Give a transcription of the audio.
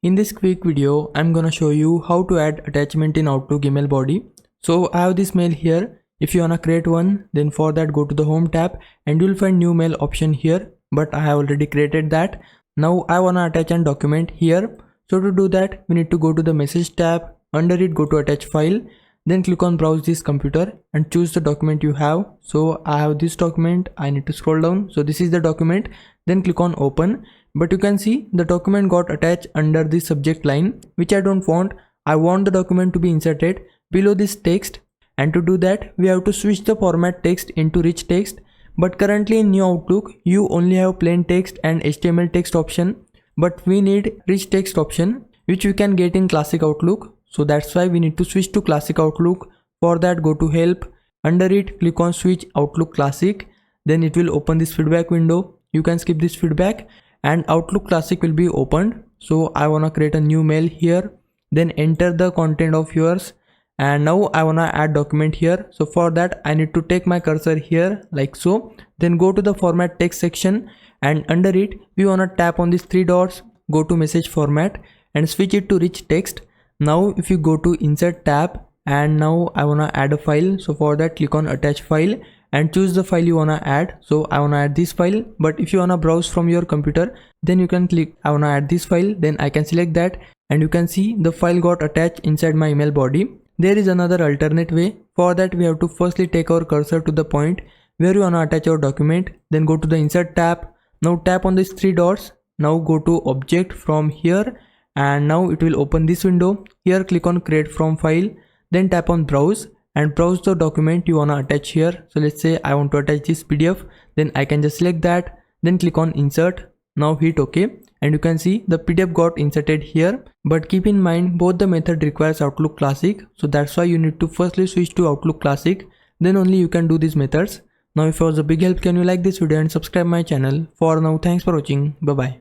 In this quick video, I'm gonna show you how to add attachment in Outlook email body. So I have this mail here. If you wanna create one, then for that go to the home tab and you'll find new mail option here, but I have already created that. Now I wanna attach a document here. So to do that, we need to go to the message tab. Under it, go to attach file. Then click on browse this computer and choose the document you have. So I have this document. I need to scroll down. So this is the document. Then click on open. But you can see the document got attached under the subject line, which I don't want. I want the document to be inserted below this text. And to do that, we have to switch the format text into rich text. But currently in new Outlook, you only have plain text and HTML text option. But we need rich text option, which we can get in classic Outlook. So that's why we need to switch to classic Outlook. For that, go to help. Under it, click on switch Outlook classic. Then it will open this feedback window. You can skip this feedback and Outlook classic will be opened. So I wanna create a new mail here. Then enter the content of yours. And now I wanna add document here. So for that, I need to take my cursor here like so. Then go to the format text section and under it, we wanna tap on these three dots, go to message format and switch it to rich text. Now if you go to insert tab and now I wanna add a file. So for that, click on attach file and choose the file you wanna add. So I wanna add this file, but if you wanna browse from your computer, then you can click I wanna add this file. Then I can select that and you can see the file got attached inside my email body. There is another alternate way. For that, we have to firstly take our cursor to the point where you wanna attach your document. Then go to the insert tab. Now tap on these three dots. Now go to object from here and now it will open this window. Here click on create from file. Then tap on browse and browse the document you wanna attach here. So let's say I want to attach this PDF. Then I can just select that. Then click on insert. Now hit OK. And you can see the PDF got inserted here. But keep in mind both the method requires Outlook Classic. So that's why you need to firstly switch to Outlook Classic. Then only you can do these methods. Now if it was a big help, can you like this video and subscribe my channel. For now, thanks for watching. Bye bye.